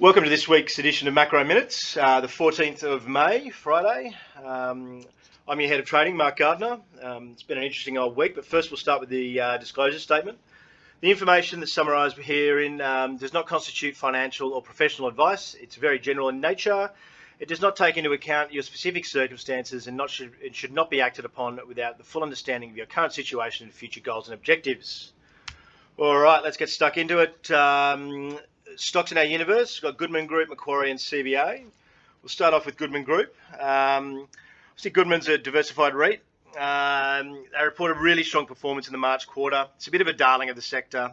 Welcome to this week's edition of Macro Minutes, the 14th of May, Friday. I'm your head of trading, Mark Gardner. It's been an interesting old week, but first we'll start with the disclosure statement. The information that's summarised herein does not constitute financial or professional advice. It's very general in nature. It does not take into account your specific circumstances and it should not be acted upon without the full understanding of your current situation and future goals and objectives. All right, let's get stuck into it. Stocks in our universe, we've got Goodman Group, Macquarie and CBA. We'll start off with Goodman Group. Obviously Goodman's a diversified REIT. They reported really strong performance in the March quarter. It's a bit of a darling of the sector.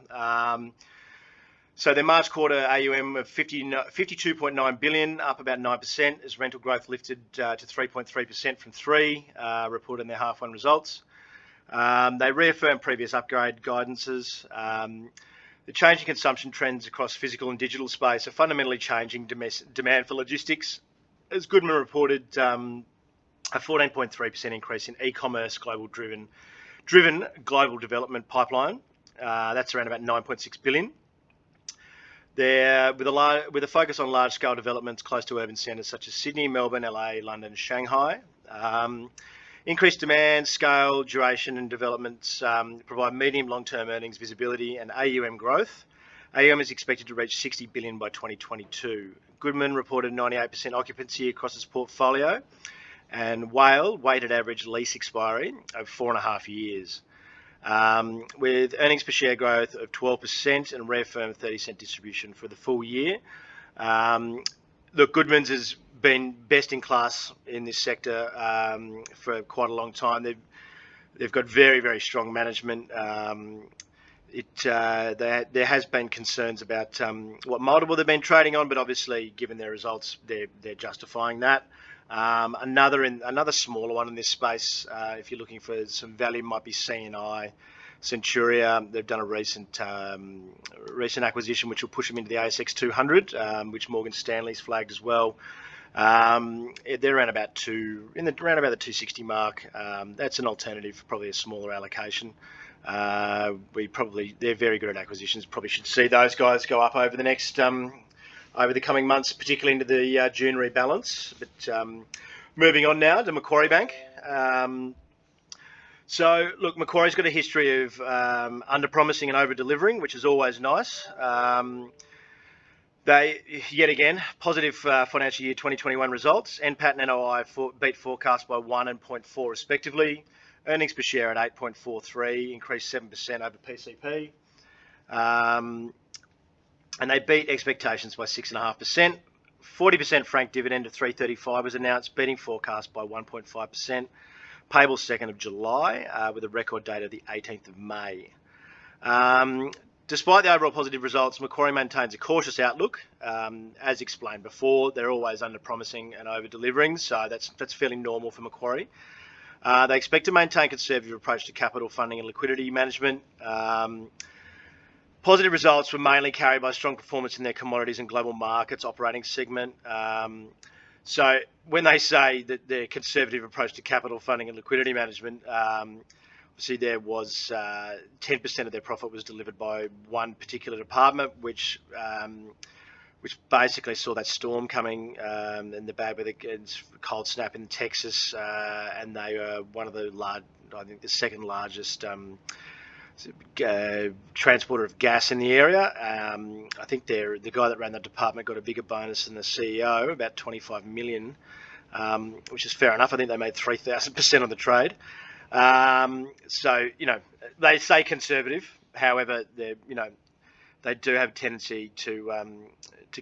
So their March quarter AUM of 52.9 billion, up about 9%, as rental growth lifted to 3.3% from 3%, reported in their half one results. They reaffirmed previous upgrade guidances. The changing consumption trends across physical and digital space are fundamentally changing demand for logistics. As Goodman reported, a 14.3% increase in e-commerce driven global development pipeline. That's around about 9.6 billion. With a focus on large-scale developments close to urban centres such as Sydney, Melbourne, LA, London, and Shanghai. Increased demand, scale, duration and developments provide medium long-term earnings visibility and AUM growth. AUM is expected to reach 60 billion by 2022. Goodman reported 98% occupancy across its portfolio and weighted average lease expiry of 4.5 years. With earnings per share growth of 12% and reaffirmed 30-cent distribution for the full year. Look, Goodman's has been best in class in this sector for quite a long time. They've got very, very strong management. There has been concerns about what multiple they've been trading on, but obviously, given their results, they're justifying that. Another smaller one in this space, if you're looking for some value, might be CNI. Centuria, they've done a recent acquisition which will push them into the ASX 200, which Morgan Stanley's flagged as well. They're around about the 260 mark. That's an alternative for probably a smaller allocation. They're very good at acquisitions. Probably should see those guys go up over the next over the coming months, particularly into the June rebalance. But moving on now to Macquarie Bank. So look, Macquarie's got a history of under-promising and over-delivering, which is always nice. They, yet again, positive financial year 2021 results. NPAT and NOI beat forecast by 1 and 0.4 respectively. Earnings per share at 8.43, increased 7% over PCP. And they beat expectations by 6.5%. 40% franked dividend of 3.35 was announced, beating forecast by 1.5%. Payable 2nd of July with a record date of the 18th of May. Despite the overall positive results, Macquarie maintains a cautious outlook. As explained before, they're always under-promising and over-delivering, so that's fairly normal for Macquarie. They expect to maintain a conservative approach to capital funding and liquidity management. Positive results were mainly carried by strong performance in their commodities and global markets operating segment. So when they say that their conservative approach to capital funding and liquidity management, obviously there was 10% of their profit was delivered by one particular department, which basically saw that storm coming and the bad weather, cold snap in Texas, and they were one of the the second largest transporter of gas in the area. I think the guy that ran the department got a bigger bonus than the CEO, about 25 million, which is fair enough. I think they made 3,000% on the trade. So they say conservative. However, they do have a tendency to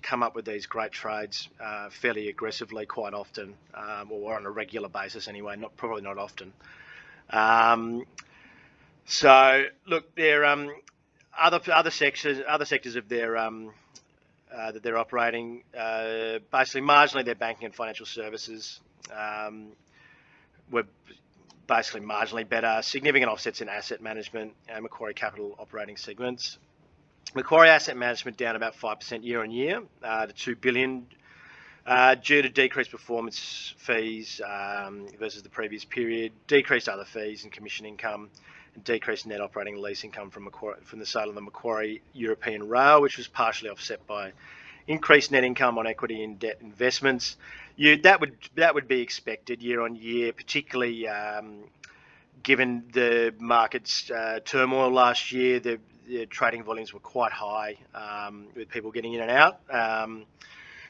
come up with these great trades fairly aggressively quite often, or on a regular basis anyway. Probably not often. So look, their other sectors of their that they're operating, basically marginally their banking and financial services were basically marginally better. Significant offsets in asset management and Macquarie Capital operating segments. Macquarie Asset Management down about 5% year on year to 2 billion due to decreased performance fees versus the previous period, decreased other fees and commission income, and decreased net operating lease income from the sale of the Macquarie European Rail, which was partially offset by increased net income on equity and debt investments. That would be expected year on year, particularly given the market's turmoil last year. The trading volumes were quite high, with people getting in and out.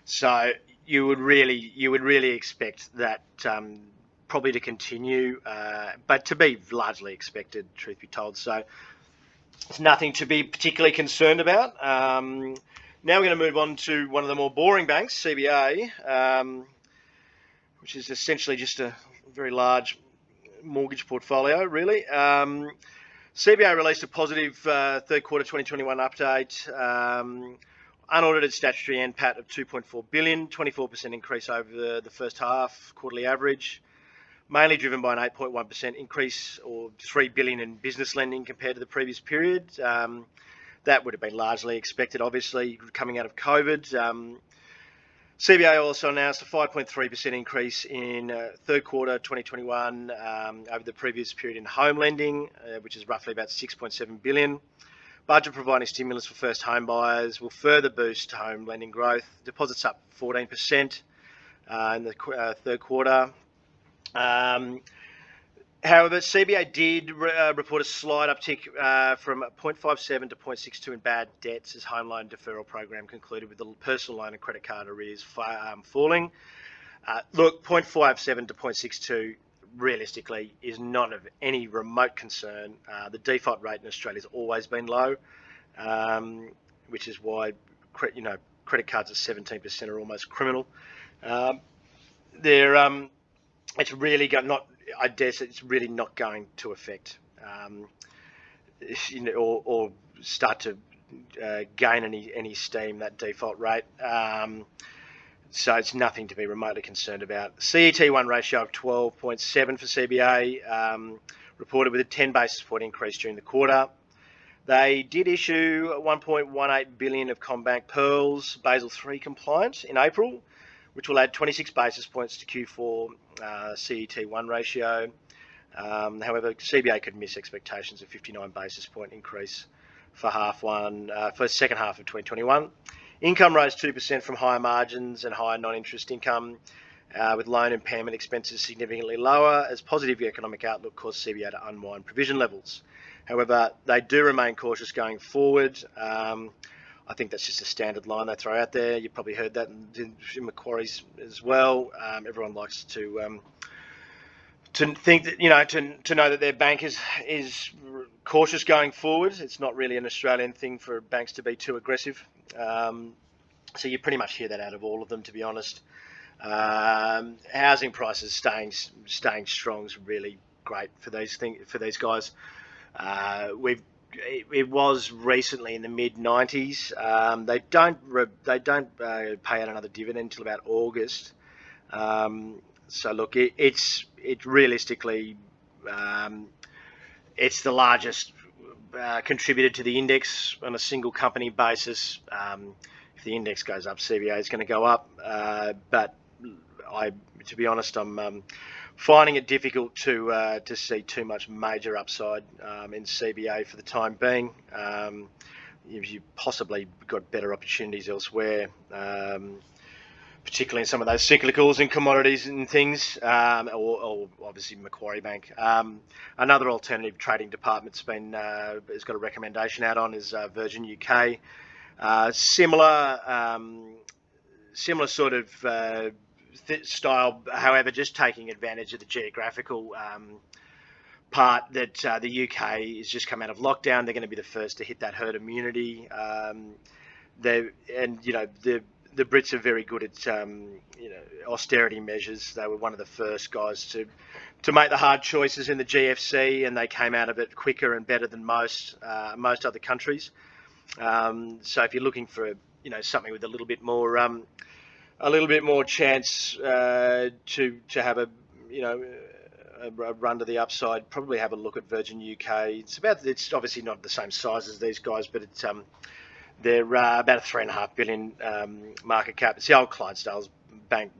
So you would really expect that probably to continue, but to be largely expected, truth be told. So it's nothing to be particularly concerned about. Now we're going to move on to one of the more boring banks, CBA, which is essentially just a very large mortgage portfolio, really. CBA released a positive third quarter 2021 update. Unaudited statutory NPAT of 2.4 billion, 24% increase over the first half quarterly average, mainly driven by an 8.1% increase, or 3 billion in business lending compared to the previous period. That would have been largely expected, obviously, coming out of COVID. CBA also announced a 5.3% increase in third quarter 2021 over the previous period in home lending, which is roughly about 6.7 billion. Budget providing stimulus for first home buyers will further boost home lending growth. Deposits up 14% in the third quarter. However, CBA did report a slight uptick from 0.57 to 0.62 in bad debts as home loan deferral program concluded, with the personal loan and credit card arrears falling. Look, 0.57 to 0.62 realistically is not of any remote concern. The default rate in Australia has always been low, which is why credit cards at 17% are almost criminal. It's really I dare say it's really not going to affect or start to gain any steam, that default rate. So it's nothing to be remotely concerned about. CET1 ratio of 12.7 for CBA, reported with a 10 basis point increase during the quarter. They did issue 1.18 billion of CommBank Pearls, Basel III compliant, in April, which will add 26 basis points to Q4 CET1 ratio. However, CBA could miss expectations of 59 basis point increase for second half of 2021. Income rose 2% from higher margins and higher non-interest income, with loan impairment expenses significantly lower, as positive economic outlook caused CBA to unwind provision levels. However, they do remain cautious going forward. I think that's just a standard line they throw out there. You've probably heard that in Macquarie's as well. Everyone likes to think that, to know that their bank is cautious going forward. It's not really an Australian thing for banks to be too aggressive. So you pretty much hear that out of all of them, to be honest. Housing prices staying strong is really great for these guys. It was recently in the mid-90s. They don't pay out another dividend until about August. So look, it's realistically it's the largest contributor to the index on a single company basis. If the index goes up, CBA is going to go up. But to be honest, I'm finding it difficult to see too much major upside in CBA for the time being. You've possibly got better opportunities elsewhere, particularly in some of those cyclicals in commodities and things, or obviously Macquarie Bank. Another alternative trading department's has got a recommendation out on is Virgin UK. Similar sort of style, however, just taking advantage of the geographical part that the UK has just come out of lockdown. They're going to be the first to hit that herd immunity. The Brits are very good at austerity measures. They were one of the first guys to make the hard choices in the GFC, and they came out of it quicker and better than most other countries. So if you're looking for something with a little bit more chance to have a run to the upside, probably have a look at Virgin UK. It's obviously not the same size as these guys, but they're about a 3.5 billion market cap. It's the old Clydesdale Bank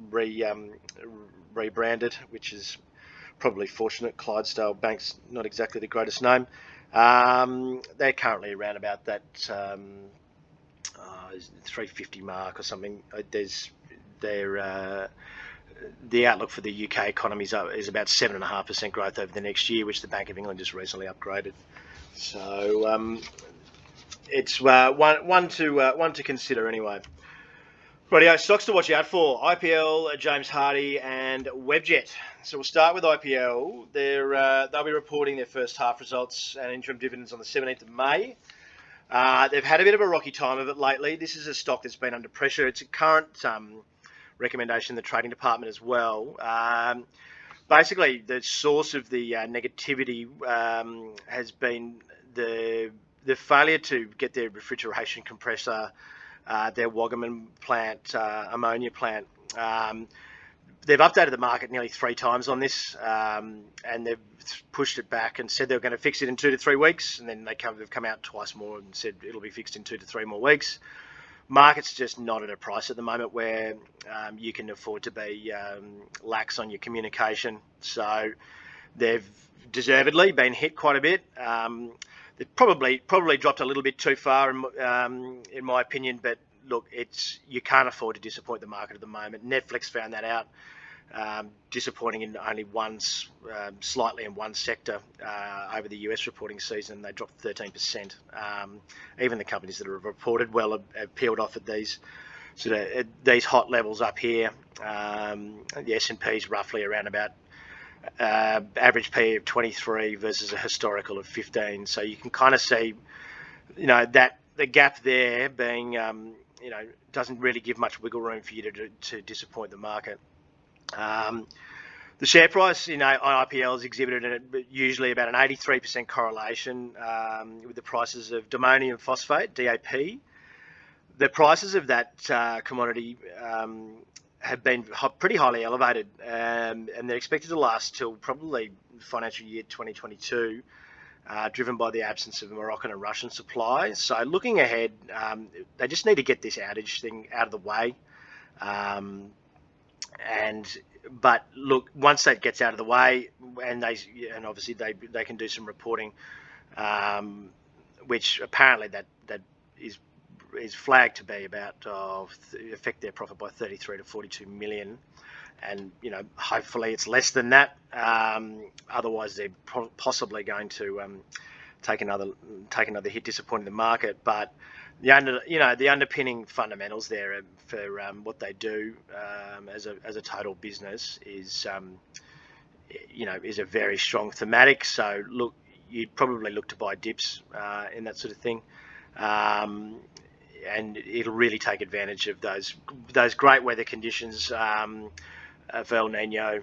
rebranded, which is probably fortunate. Clydesdale Bank's not exactly the greatest name. They're currently around about that 350 mark or something. The outlook for the UK economy is about 7.5% growth over the next year, which the Bank of England just recently upgraded. So it's one to consider anyway. Rightio, stocks to watch out for: IPL, James Hardie, and Webjet. So we'll start with IPL. They'll be reporting their first half results and interim dividends on the 17th of May. They've had a bit of a rocky time of it lately. This is a stock that's been under pressure. It's a current recommendation in the trading department as well. Basically, the source of the negativity has been the failure to get their refrigeration compressor, their Waggaman plant, ammonia plant. They've updated the market nearly 3 times on this, and they've pushed it back and said they were going to fix it in 2 to 3 weeks, and then they've come out twice more and said it'll be fixed in 2 to 3 more weeks. Market's just not at a price at the moment where you can afford to be lax on your communication. So they've deservedly been hit quite a bit. They've probably dropped a little bit too far in my opinion, but look, you can't afford to disappoint the market at the moment. Netflix found that out, disappointing in only slightly in one sector over the US reporting season. They dropped 13%. Even the companies that have reported well have peeled off at these hot levels up here. The S&P is roughly around about average PE of 23 versus a historical of 15. So you can kind of see, that the gap there being, doesn't really give much wiggle room for you to disappoint the market. The share price on IPL has exhibited usually about an 83% correlation with the prices of ammonium phosphate, DAP. The prices of that commodity have been pretty highly elevated, and they're expected to last till probably financial year 2022, driven by the absence of Moroccan and Russian supply. So looking ahead, they just need to get this outage thing out of the way. But look, once that gets out of the way, and obviously they can do some reporting, which apparently that is flagged to be about affect their profit by 33 to 42 million, and hopefully it's less than that. Otherwise, they're possibly going to take another hit, disappointing the market. But the underpinning fundamentals there for what they do as a total business is a very strong thematic. So look, you'd probably look to buy dips in that sort of thing. And it'll really take advantage of those great weather conditions of El Nino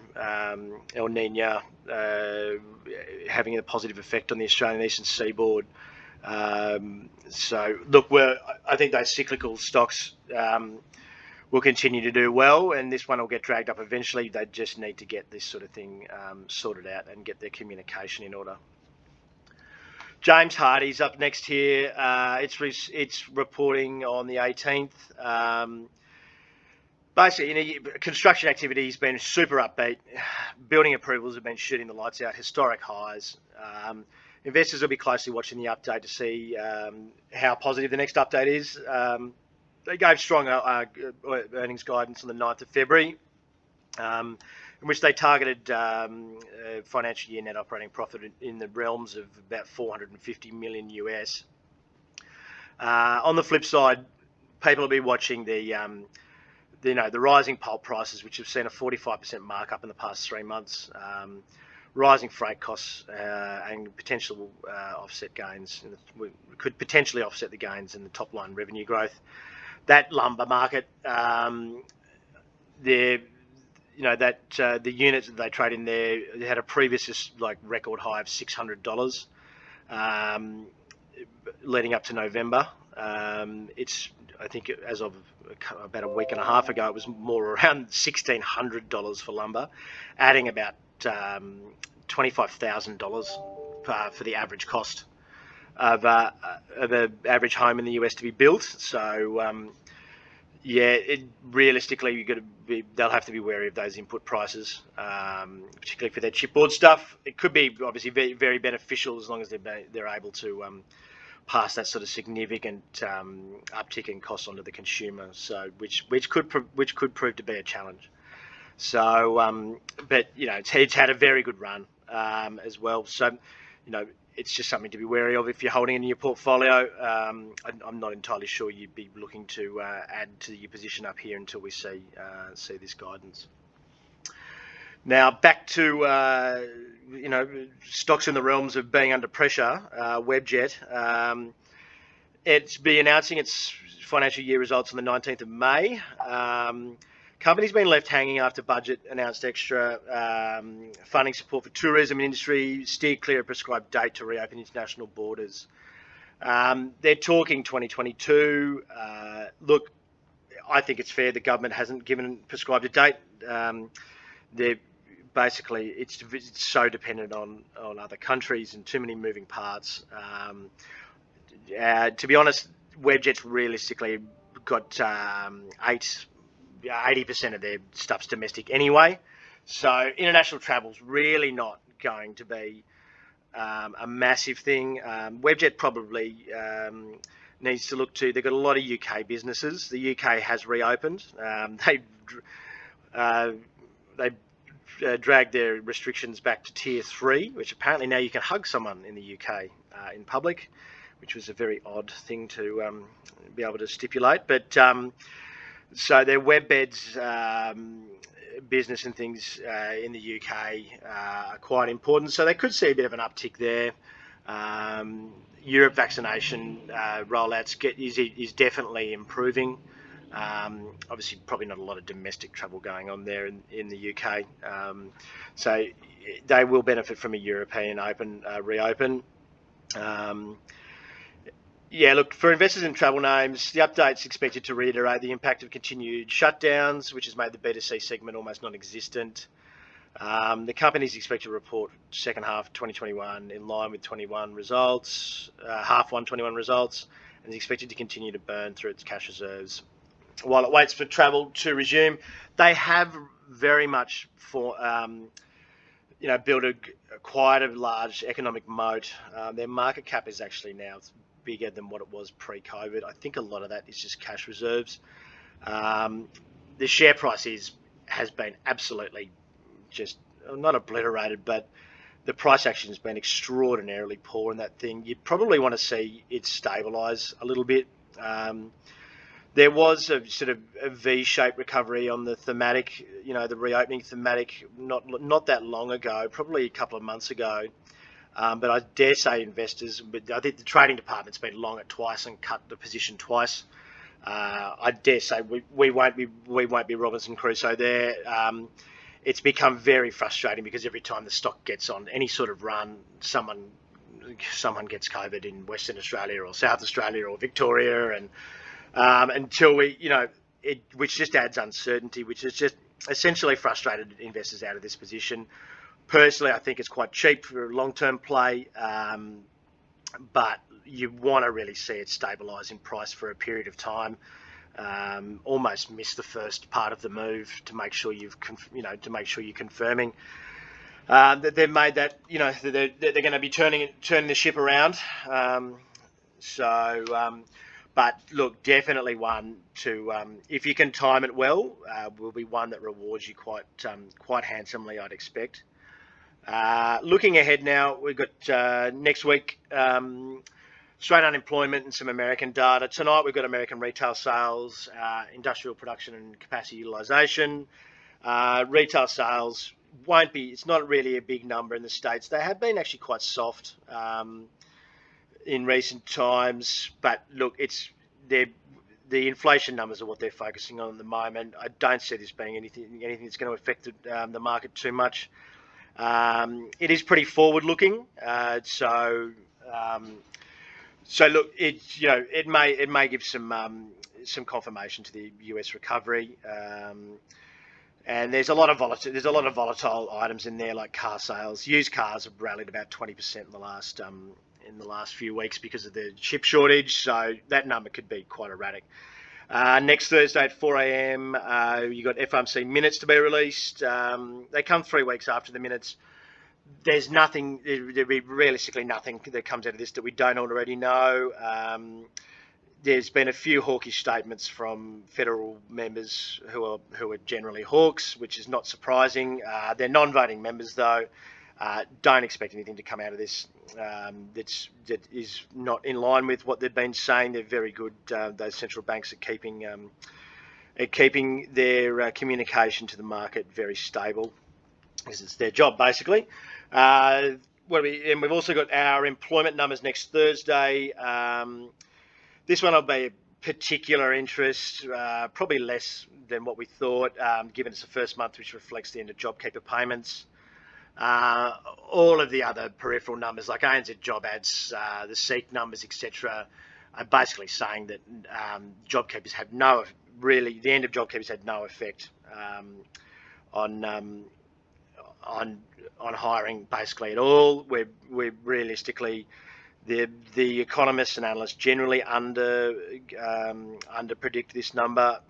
having a positive effect on the Australian eastern seaboard. So look, I think those cyclical stocks will continue to do well, and this one will get dragged up eventually. They just need to get this sort of thing sorted out and get their communication in order. James Hardie's up next here. It's reporting on the 18th. Basically, construction activity has been super upbeat. Building approvals have been shooting the lights out, historic highs. Investors will be closely watching the update to see how positive the next update is. They gave strong earnings guidance on the 9th of February, in which they targeted financial year net operating profit in the realms of about $450 million US. On the flip side, people will be watching the rising pulp prices, which have seen a 45% markup in the past 3 months, rising freight costs, and potential offset gains could potentially offset the gains in the top line revenue growth. That lumber market, the units that they trade in there, they had a previous record high of $600 leading up to November. I think as of about a week and a half ago, it was more around $1,600 for lumber, adding about $25,000 for the average cost of an average home in the US to be built. So realistically, they'll have to be wary of those input prices, particularly for their chipboard stuff. It could be obviously very, very beneficial as long as they're able to pass that sort of significant uptick in costs onto the consumer. So which could prove to be a challenge. So, but it's had a very good run as well. So, it's just something to be wary of if you're holding it in your portfolio. I'm not entirely sure you'd be looking to add to your position up here until we see this guidance. Now back to stocks in the realms of being under pressure. Webjet, it's be announcing its financial year results on the 19th of May. Company's been left hanging after budget announced extra funding support for tourism industry, steer clear of prescribed date to reopen international borders. They're talking 2022. Look, I think it's fair the government hasn't prescribed a date. They're basically, it's so dependent on other countries and too many moving parts. To be honest, Webjet's realistically got 80% of their stuff's domestic anyway, so international travel's really not going to be a massive thing. Webjet probably needs to look to. They've got a lot of UK businesses. The UK has reopened. They dragged their restrictions back to tier 3, which apparently now you can hug someone in the UK in public, which was a very odd thing to be able to stipulate. But so their WebBeds business and things in the UK are quite important. So they could see a bit of an uptick there. Europe vaccination rollouts is definitely improving. Obviously, probably not a lot of domestic travel going on there in the UK. So they will benefit from a European reopen. Yeah, look, for investors in travel names, the update's expected to reiterate the impact of continued shutdowns, which has made the B2C segment almost non-existent. The company is expected to report second half 2021 in line with 21 results, half 1 21 results, and is expected to continue to burn through its cash reserves. While it waits for travel to resume, they have very much built quite a large economic moat. Their market cap is actually now bigger than what it was pre-COVID. I think a lot of that is just cash reserves. The share price has been absolutely just not obliterated, but the price action has been extraordinarily poor in that thing. You'd probably want to see it stabilise a little bit. There was a sort of a V-shaped recovery on the thematic, the reopening thematic, not that long ago, probably a couple of months ago. But I dare say investors, but I think the trading department's been long it twice and cut the position twice. I dare say we won't be Robinson Crusoe there. It's become very frustrating because every time the stock gets on any sort of run, someone gets COVID in Western Australia or South Australia or Victoria, and until which just adds uncertainty, which is just essentially frustrated investors out of this position. Personally, I think it's quite cheap for a long-term play, but you want to really see it stabilise in price for a period of time. Almost miss the first part of the move to make sure you're confirming that they've made that. They're going to be turning the ship around. But look, definitely one to if you can time it well, will be one that rewards you quite handsomely, I'd expect. Looking ahead now, we've got next week straight unemployment and some American data. Tonight we've got American retail sales, industrial production and capacity utilisation. Retail sales it's not really a big number in the States. They have been actually quite soft in recent times, but look, the inflation numbers are what they're focusing on at the moment. I don't see this being anything that's going to affect the market too much. It is pretty forward-looking, so look, it may give some confirmation to the US recovery, and there's a lot of volatile items in there, like car sales. Used cars have rallied about 20% in the last few weeks because of the chip shortage, so that number could be quite erratic. Next Thursday at 4 a.m, you got FOMC minutes to be released. They come 3 weeks after the minutes. there's nothing, there'll be realistically nothing that comes out of this that we don't already know. There's been a few hawkish statements from federal members who are generally hawks, which is not surprising. They're non-voting members, though. Don't expect anything to come out of this that is not in line with what they've been saying. They're very good. Those central banks at keeping their communication to the market very stable, because it's their job basically. And we've also got our employment numbers next Thursday. This one will be of particular interest, probably less than what we thought, given it's the first month, which reflects the end of JobKeeper payments. All of the other peripheral numbers like ANZ job ads, the SEEK numbers, etc., are basically saying that JobKeepers have the end of JobKeepers had no effect on hiring basically at all. We're realistically, the economists and analysts generally under predict this number.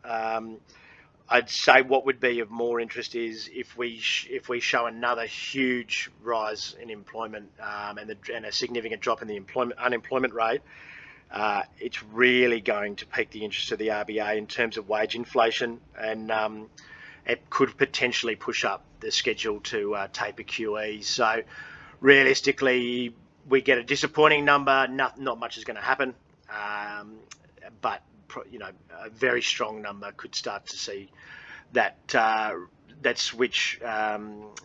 I'd say what would be of more interest is if we show another huge rise in employment and a significant drop in the unemployment rate. It's really going to pique the interest of the RBA in terms of wage inflation, and it could potentially push up the schedule to taper QE. So realistically, we get a disappointing number. Not much is going to happen, but a very strong number could start to see that switch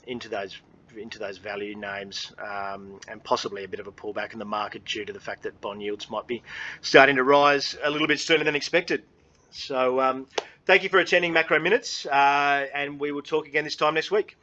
into those value names, and possibly a bit of a pullback in the market due to the fact that bond yields might be starting to rise a little bit sooner than expected. So thank you for attending Macro Minutes, and we will talk again this time next week.